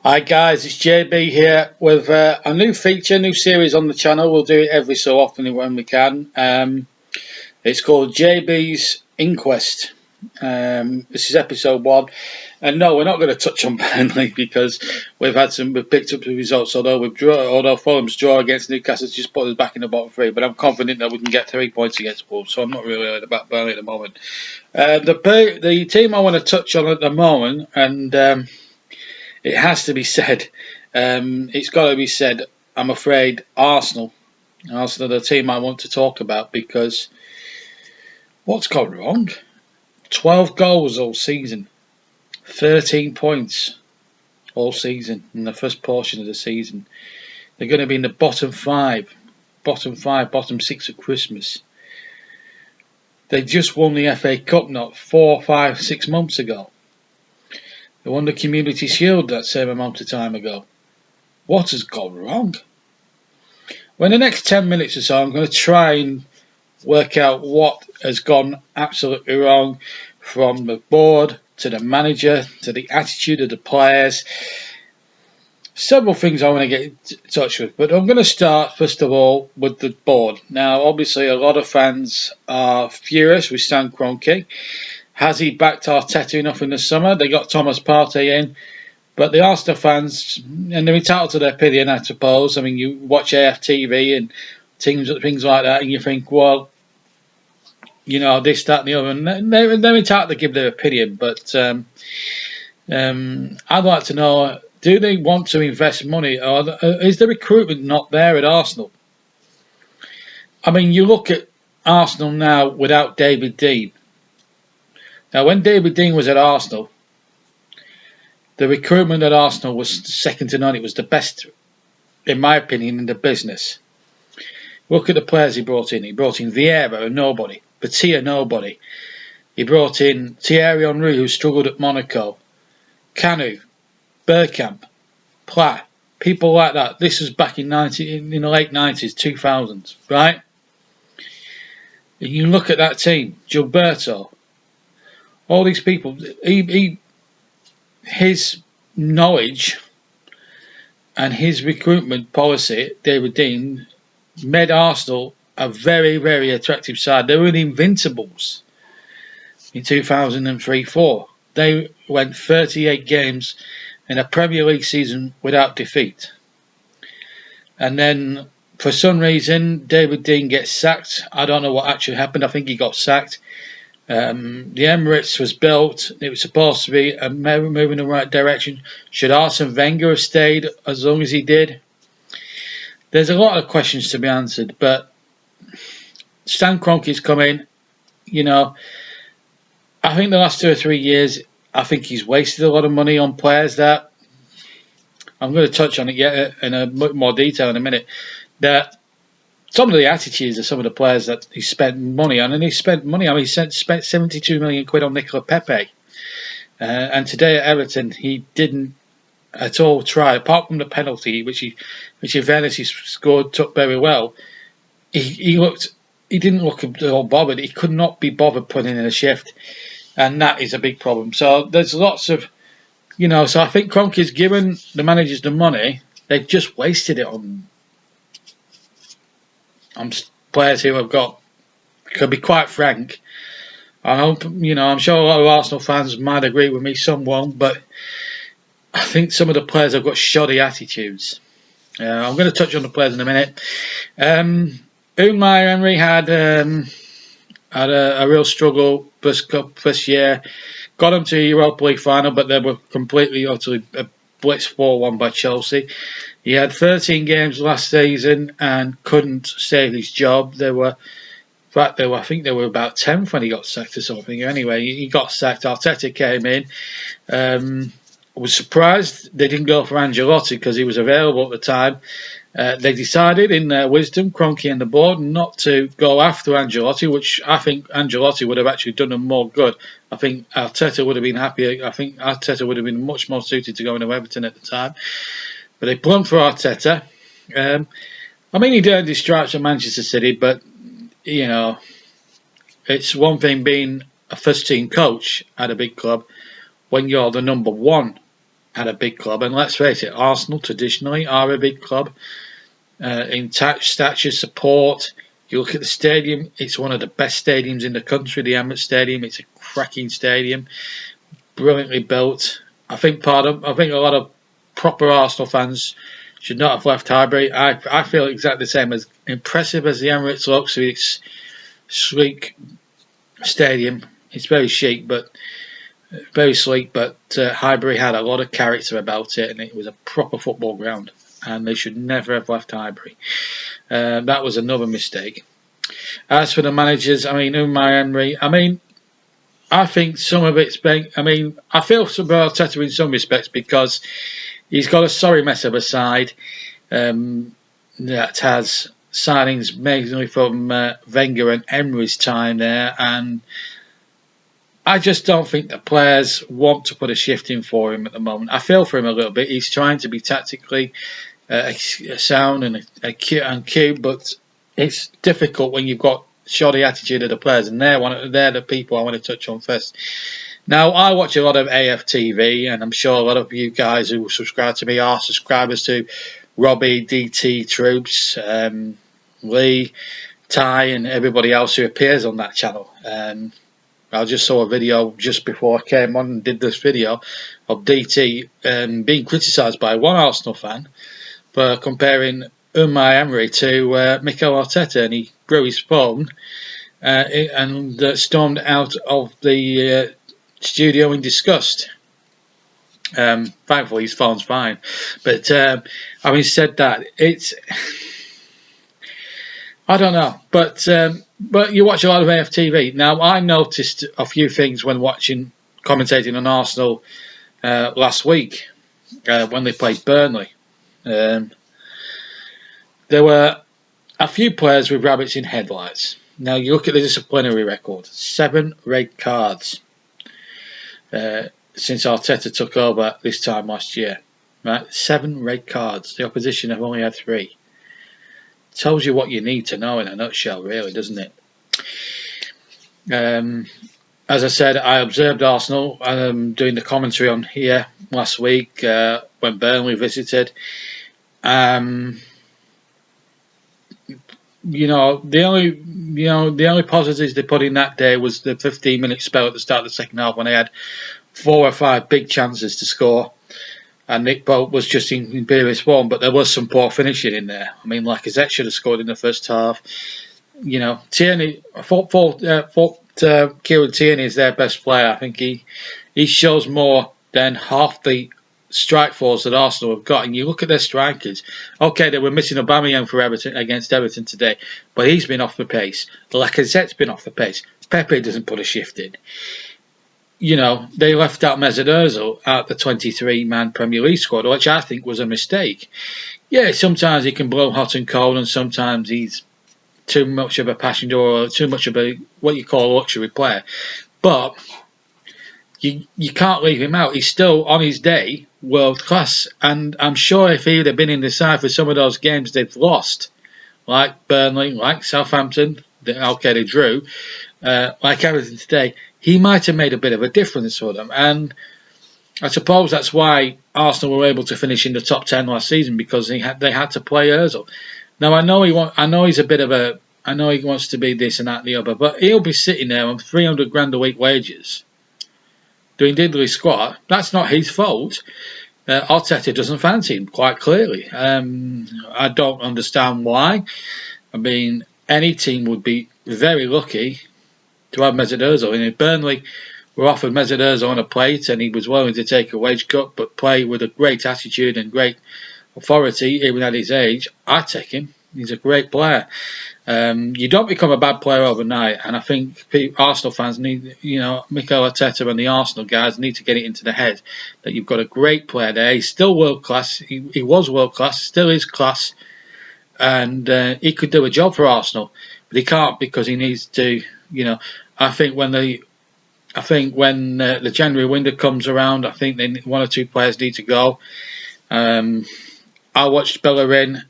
Hi guys, it's JB here with a new feature, new series on the channel. We'll do it every so often when we can. It's called JB's Inquest. This is episode 1, and no, we're not going to touch on Burnley because we've picked up the results. Although Fulham's draw against Newcastle just put us back in the bottom 3, but I'm confident that we can get 3 points against Wolves, so I'm not really worried about Burnley at the moment. The team I want to touch on at the moment, and it has to be said. It's got to be said. I'm afraid Arsenal are the team I want to talk about because what's gone wrong? 12 goals all season, 13 points all season in the first portion of the season. They're going to be in the bottom 6 of Christmas. They just won the FA Cup not 4, 5, 6 months ago. They won the Community Shield that same amount of time ago. What has gone wrong? Well, in the next 10 minutes or so, I'm going to try and work out what has gone absolutely wrong, from the board to the manager to the attitude of the players. Several things I want to get in touch with, but I'm going to start first of all with the board. Now, obviously, a lot of fans are furious with Stan Kroenke. Has he backed Arteta enough in the summer? They got Thomas Partey in. But the Arsenal fans, and they're entitled to their opinion, I suppose. I mean, you watch AFTV and things like that, and you think, well, you know, this, that, and the other. And they're entitled to give their opinion. But I'd like to know, do they want to invest money? Or is the recruitment not there at Arsenal? I mean, you look at Arsenal now without David Dein. Now, when David Dein was at Arsenal, the recruitment at Arsenal was second to none. It was the best, in my opinion, in the business. Look at the players he brought in. He brought in Vieira, a nobody. Batia, nobody. He brought in Thierry Henry, who struggled at Monaco. Kanu, Bergkamp, Platt, people like that. This was back in the late 90s, 2000s, right? And you look at that team, Gilberto, all these people. His knowledge and his recruitment policy, David Dein, made Arsenal a very, very attractive side. They were the Invincibles in 2003-04. They went 38 games in a Premier League season without defeat. And then, for some reason, David Dein gets sacked. I don't know what actually happened. I think he got sacked. The Emirates was built. It was supposed to be moving in the right direction. Should Arsene Wenger have stayed as long as he did? There's a lot of questions to be answered, but Stan Kroenke's come in. You know, I think the last 2 or 3 years, I think he's wasted a lot of money on players that I'm going to touch on it yet in a bit more detail in a minute. That some of the attitudes of some of the players that he spent money on, and he spent money on. He spent 72 million quid on Nicola Pepe, and today at Everton he didn't at all try, apart from the penalty, which in fairness he took very well. He didn't look at all bothered. He could not be bothered putting in a shift, and that is a big problem. So there's lots of, you know. So I think Kroenke's given the managers the money. They've just wasted it on players who have got, could be quite frank. I hope, you know, I'm sure a lot of Arsenal fans might agree with me, some won't, but I think some of the players have got shoddy attitudes. I'm going to touch on the players in a minute. Unai Emery had a real struggle first year. Got them to a Europa League final, but they were completely, utterly blitzed 4-1 by Chelsea. He had 13 games last season and couldn't save his job. I think they were about 10th when he got sacked or something. Anyway, he got sacked. Arteta came in. I was surprised they didn't go for Ancelotti because he was available at the time. They decided, in their wisdom, Kroenke and the board, not to go after Ancelotti, which I think Ancelotti would have actually done them more good. I think Arteta would have been happier. I think Arteta would have been much more suited to going to Everton at the time. But they plumped for Arteta. I mean, he earned his stripes at Manchester City, but, you know, it's one thing being a first-team coach at a big club when you're the number 1 at a big club. And let's face it, Arsenal traditionally are a big club. In stature, support. You look at the stadium, it's one of the best stadiums in the country, the Emirates Stadium. It's a cracking stadium, brilliantly built. I think a lot of proper Arsenal fans should not have left Highbury. I feel exactly the same. As impressive as the Emirates looks with its sleek stadium, it's very chic, but very sleek. But Highbury had a lot of character about it, and it was a proper football ground. And they should never have left Highbury. That was another mistake. As for the managers, Unai Emery, I think some of it's been. I feel for Arteta in some respects because he's got a sorry mess of a side that has signings mainly from Wenger and Emery's time there, and I just don't think the players want to put a shift in for him at the moment. I feel for him a little bit. He's trying to be tactically sound and cute, but it's difficult when you've got shoddy attitude of the players, and they're the people I want to touch on first. Now, I watch a lot of AFTV, and I'm sure a lot of you guys who subscribe to me are subscribers to Robbie, DT, Troops, Lee, Ty, and everybody else who appears on that channel. I just saw a video just before I came on and did this video of DT being criticised by one Arsenal fan for comparing Unai Emery to Mikel Arteta, and he grew his phone and stormed out of the studio in disgust. Thankfully, his phone's fine. But having said that, it's I don't know, but you watch a lot of AFTV. Now, I noticed a few things when commentating on Arsenal last week when they played Burnley. There were a few players with rabbits in headlights. Now, you look at the disciplinary record. 7 red cards since Arteta took over this time last year. Right? 7 red cards. The opposition have only had 3. Tells you what you need to know in a nutshell, really, doesn't it? As I said, I observed Arsenal doing the commentary on here last week when Burnley visited. The only positives they put in that day was the 15-minute spell at the start of the second half when they had 4 or 5 big chances to score, and Nick Pope was just in imperious form, but there was some poor finishing in there. Lacazette should have scored in the first half. Tierney, I thought Kieran Tierney is their best player. I think he shows more than half the strike force that Arsenal have got. And you look at their strikers. Okay, they were missing Aubameyang for against Everton today, but he's been off the pace. Lacazette's been off the pace. Pepe doesn't put a shift in. They left out Mesut Ozil at the 23-man Premier League squad, which I think was a mistake. Yeah, sometimes he can blow hot and cold, and sometimes he's too much of a passenger or too much of a what you call a luxury player. But you can't leave him out. He's still, on his day, world class. And I'm sure if he'd have been in the side for some of those games they've lost, like Burnley, like Southampton, they drew, like Everton today, he might have made a bit of a difference for them. And I suppose that's why Arsenal were able to finish in the top 10 last season, because they had to play Ozil. Now, I know he's a bit of a, I know he wants to be this and that and the other, but he'll be sitting there on 300 grand a week wages doing diddly squat. That's not his fault. Arteta doesn't fancy him, quite clearly. I don't understand why. Any team would be very lucky to have Mesut Ozil. And if Burnley were offered Mesut Ozil on a plate and he was willing to take a wage cut but play with a great attitude and great authority, even at his age, I'd take him. He's a great player. You don't become a bad player overnight, and I think Arsenal fans need, Mikel Arteta and the Arsenal guys need to get it into the head that you've got a great player there. He's still world class. He was world class, still is class, and he could do a job for Arsenal, but he can't because he needs to. I think when the January window comes around, I think 1 or 2 players need to go. I watched Bellerin,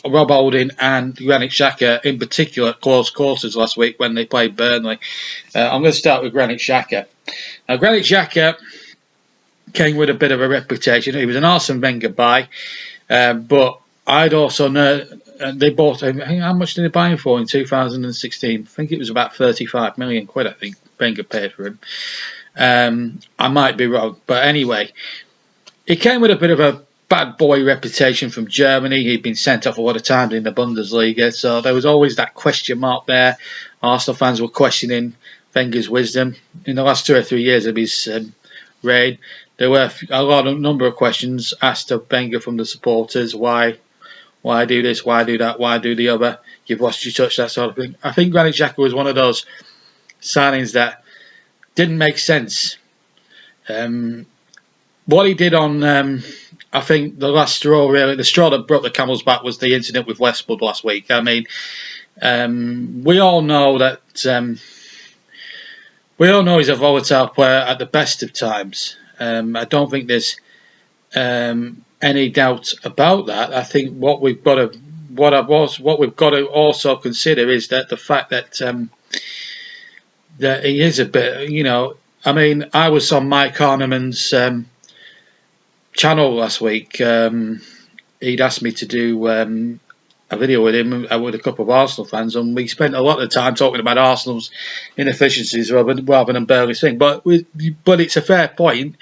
Rob Holding and Granit Xhaka in particular close quarters last week when they played Burnley. I'm going to start with Granit Xhaka. Now, Granit Xhaka came with a bit of a reputation. He was an Arsene Wenger buy, but I'd also know they bought him. How much did they buy him for in 2016? I think it was about 35 million quid. I think Wenger paid for him. I might be wrong, but anyway, he came with a bit of a bad boy reputation from Germany. He'd been sent off a lot of times in the Bundesliga, so there was always that question mark there. Arsenal fans were questioning Wenger's wisdom. In the last 2 or 3 years of his reign, there were a number of questions asked of Wenger from the supporters. Why do this? Why do that? Why do the other? You've lost your touch, that sort of thing. I think Granit Xhaka was one of those signings that didn't make sense. What he did on, I think the last straw, really, the straw that broke the camel's back was the incident with Westwood last week. I mean, we all know that he's a volatile player at the best of times. I don't think there's any doubt about that. I think what we've got to also consider is that the fact that that he is a bit, I mean, I was on Mike Harneman's channel last week. He'd asked me to do a video with him with a couple of Arsenal fans, and we spent a lot of time talking about Arsenal's inefficiencies rather than Burnley's thing. But it's a fair point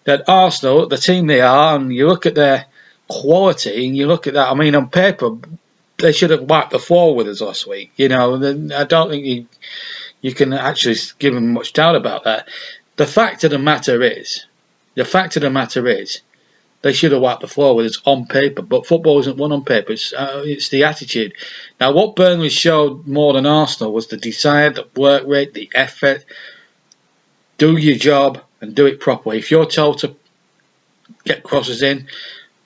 that Arsenal, the team they are, and you look at their quality, and you look at that. I mean, on paper, they should have wiped the floor with us last week. I don't think you can actually give them much doubt about that. The fact of the matter is, they should have wiped the floor with us on paper, but football isn't won on paper. It's the attitude. Now, what Burnley showed more than Arsenal was the desire, the work rate, the effort. Do your job and do it properly. If you're told to get crosses in,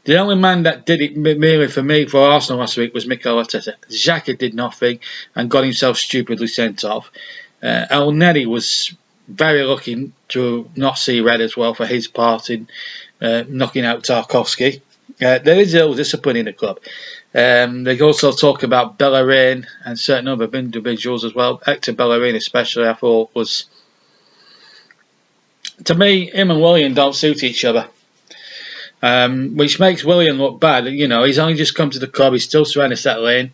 the only man that did it merely for Arsenal last week was Mikel Arteta. Xhaka did nothing and got himself stupidly sent off. El Neri was very lucky to not see red as well for his part in knocking out Tarkowski. There is ill discipline in the club. They also talk about Bellerin and certain other individuals as well. Hector Bellerin especially, I thought was, to me, him and Willian don't suit each other. Which makes Willian look bad. He's only just come to the club. He's still trying to settle in.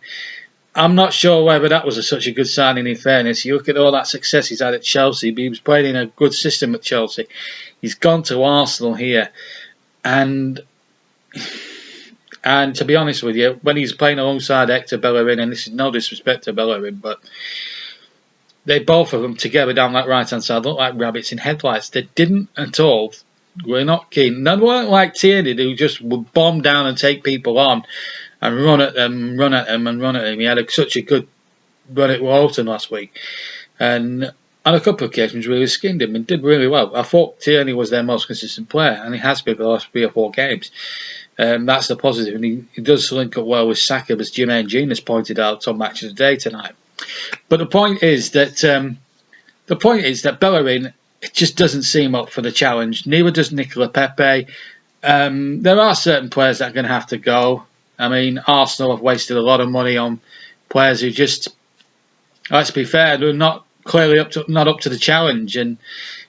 I'm not sure whether that was such a good signing, in fairness. You look at all that success he's had at Chelsea, but he was playing in a good system at Chelsea. He's gone to Arsenal here. And to be honest with you, when he's playing alongside Hector Bellerin, and this is no disrespect to Bellerin, but both of them together down that right-hand side look like rabbits in headlights. They didn't at all. We're not keen. They weren't like Tierney, who just would bomb down and take people on and run at them. He had such a good run at Walton last week. And on a couple of occasions really skinned him and did really well. I thought Tierney was their most consistent player, and he has been for the last 3 or 4 games. That's the positive. And he does link up well with Saka, as Jermaine Jean has pointed out on Match of the Day tonight. But the point is that Bellerin, it just doesn't seem up for the challenge. Neither does Nicola Pepe. There are certain players that are going to have to go. I mean, Arsenal have wasted a lot of money on players who just, let's be fair, they're not clearly up to the challenge. And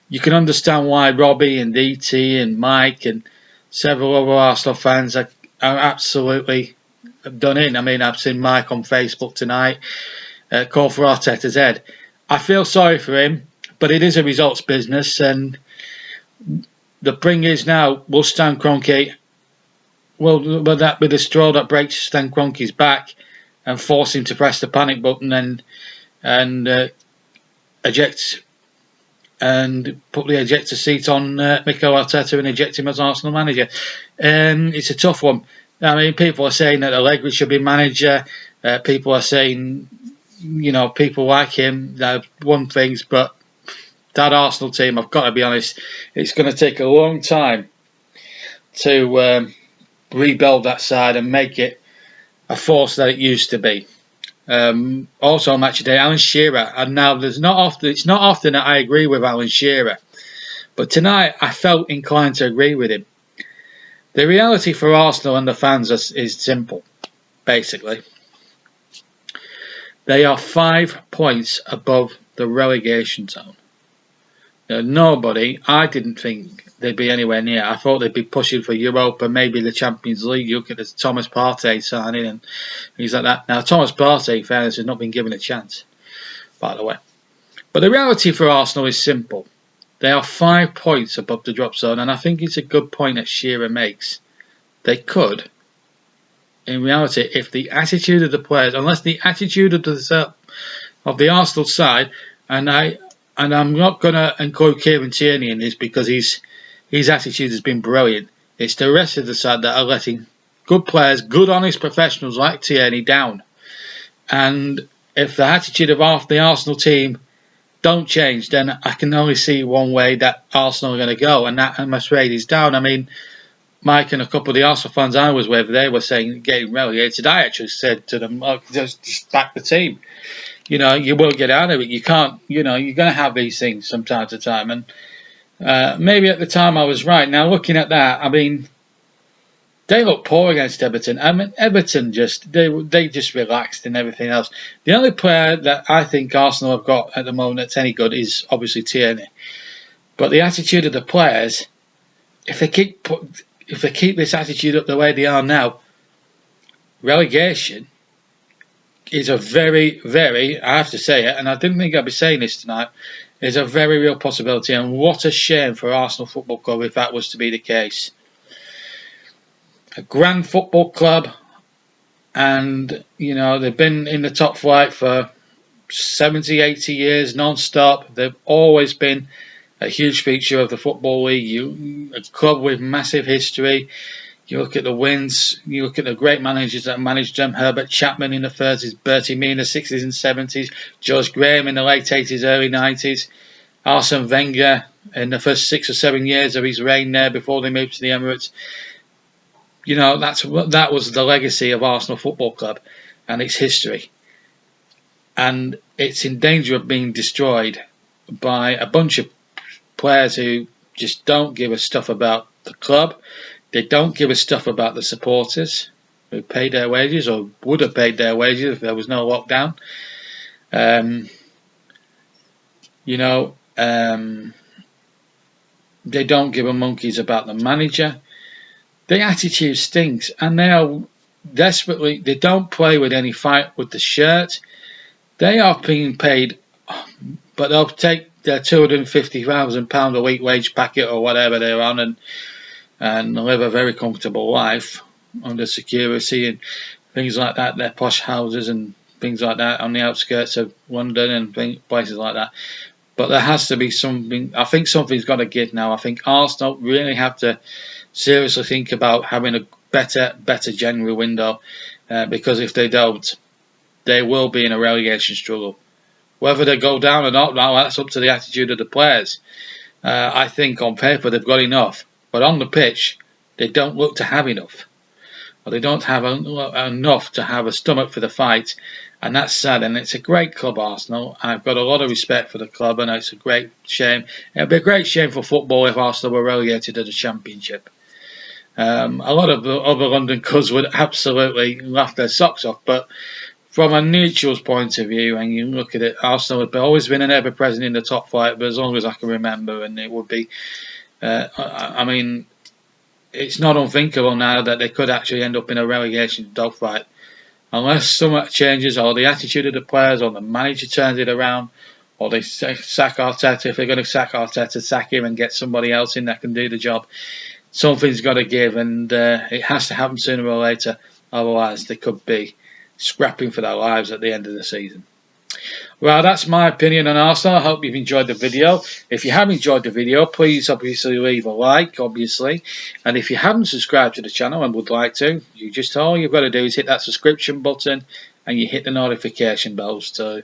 you can understand why Robbie and DT and Mike and several other Arsenal fans are absolutely done in. I mean, I've seen Mike on Facebook tonight call for Arteta's head. I feel sorry for him. But it is a results business, and the thing is now, will Stan Kroenke, will that be the straw that breaks Stan Kroenke's back and force him to press the panic button and eject and put the ejector seat on Mikel Arteta and eject him as Arsenal manager? It's a tough one. I mean, people are saying that Allegri should be manager. People are saying, people like him that have won things, but that Arsenal team, I've got to be honest, it's going to take a long time to rebuild that side and make it a force that it used to be. Also on Match of the Day, Alan Shearer. And now it's not often that I agree with Alan Shearer, but tonight I felt inclined to agree with him. The reality for Arsenal and the fans is simple, basically. They are 5 points above the relegation zone. Nobody, I didn't think, they'd be anywhere near. I thought they'd be pushing for Europa, maybe the Champions League. You look at the Thomas Partey signing and things like that. Now, Thomas Partey, in fairness, has not been given a chance, by the way. But the reality for Arsenal is simple. They are 5 points above the drop zone, and I think it's a good point that Shearer makes. They could, in reality, if the attitude of the players, unless the attitude of the Arsenal side, and I'm not going to include Kieran Tierney in this because his attitude has been brilliant. It's the rest of the side that are letting good players, good honest professionals like Tierney down. And if the attitude of the Arsenal team don't change, then I can only see one way that Arsenal are going to go, and that, I'm afraid, is down. I mean, Mike and a couple of the Arsenal fans I was with, they were saying getting relegated. I actually said to them, oh, just back the team. You will get out of it. You can't, you're going to have these things from time to time. And maybe at the time I was right. Now, looking at that, I mean, they look poor against Everton. I mean, Everton they just relaxed and everything else. The only player that I think Arsenal have got at the moment that's any good is obviously Tierney. But the attitude of the players, if they keep this attitude up the way they are now, relegation is a very, very, I have to say it, and I didn't think I'd be saying this tonight, is a very real possibility. And what a shame for Arsenal Football Club if that was to be the case. A grand football club, and they've been in the top flight for 70, 80 years non-stop. They've always been a huge feature of the Football League. A club with massive history. You look at the wins, you look at the great managers that managed them. Herbert Chapman in the 30s, Bertie Mee in the 60s and 70s, George Graham in the late 80s, early 90s, Arsene Wenger in the first 6 or 7 years of his reign there before they moved to the Emirates. That was the legacy of Arsenal Football Club and its history. And it's in danger of being destroyed by a bunch of players who just don't give a stuff about the club. They don't give a stuff about the supporters who pay their wages or would have paid their wages if there was no lockdown. They don't give a monkeys about the manager. The attitude stinks, and they are desperately. They don't play with any fight with the shirt. They are being paid, but they'll take their £250,000 a week wage packet or whatever they're on, and live a very comfortable life under security and things like that. Their posh houses and things like that on the outskirts of London and places like that. But there has to be something. I think something's got to give now. I think Arsenal really have to seriously think about having a better January window, because if they don't, they will be in a relegation struggle. Whether they go down or not, now that's up to the attitude of the players. I think on paper they've got enough, but on the pitch they don't look to have enough, or they don't have enough to have a stomach for the fight, and that's sad. And it's a great club, Arsenal. I've got a lot of respect for the club, and it's a great shame. It'd be a great shame for football if Arsenal were relegated to the Championship. A lot of the other London clubs would absolutely laugh their socks off, but from a neutral's point of view, and you look at it, Arsenal have always been an ever-present in the top flight, but as long as I can remember, and it would be, I mean, it's not unthinkable now that they could actually end up in a relegation dogfight, unless something changes, or the attitude of the players, or the manager turns it around, or they sack Arteta. If they're going to sack Arteta, sack him and get somebody else in that can do the job. Something's got to give, and it has to happen sooner or later. Otherwise, they could be scrapping for their lives at the end of the season. Well, that's my opinion on Arsenal. I hope you've enjoyed the video. If you have enjoyed the video, please obviously leave a like, obviously. And if you haven't subscribed to the channel and would like to, all you've got to do is hit that subscription button and you hit the notification bells to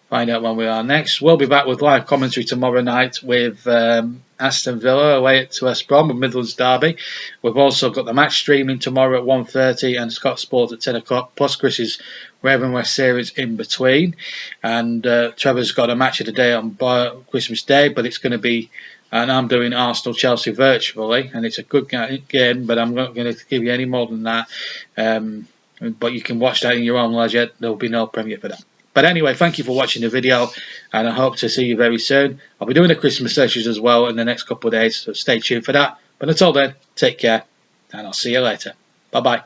find out when we are next. We'll be back with live commentary tomorrow night with Aston Villa away at West Brom, a Midlands derby. We've also got the match streaming tomorrow at 1:30 and Scott Sport at 10 o'clock, plus Chris's Raven West series in between. And Trevor's got a match of the day on Christmas Day, but it's going to be, and I'm doing Arsenal-Chelsea virtually, and it's a good game, but I'm not going to give you any more than that. But you can watch that in your own leisure. There will be no premiere for that. But anyway, thank you for watching the video, and I hope to see you very soon. I'll be doing the Christmas sessions as well in the next couple of days, so stay tuned for that. But until then, take care, and I'll see you later. Bye bye.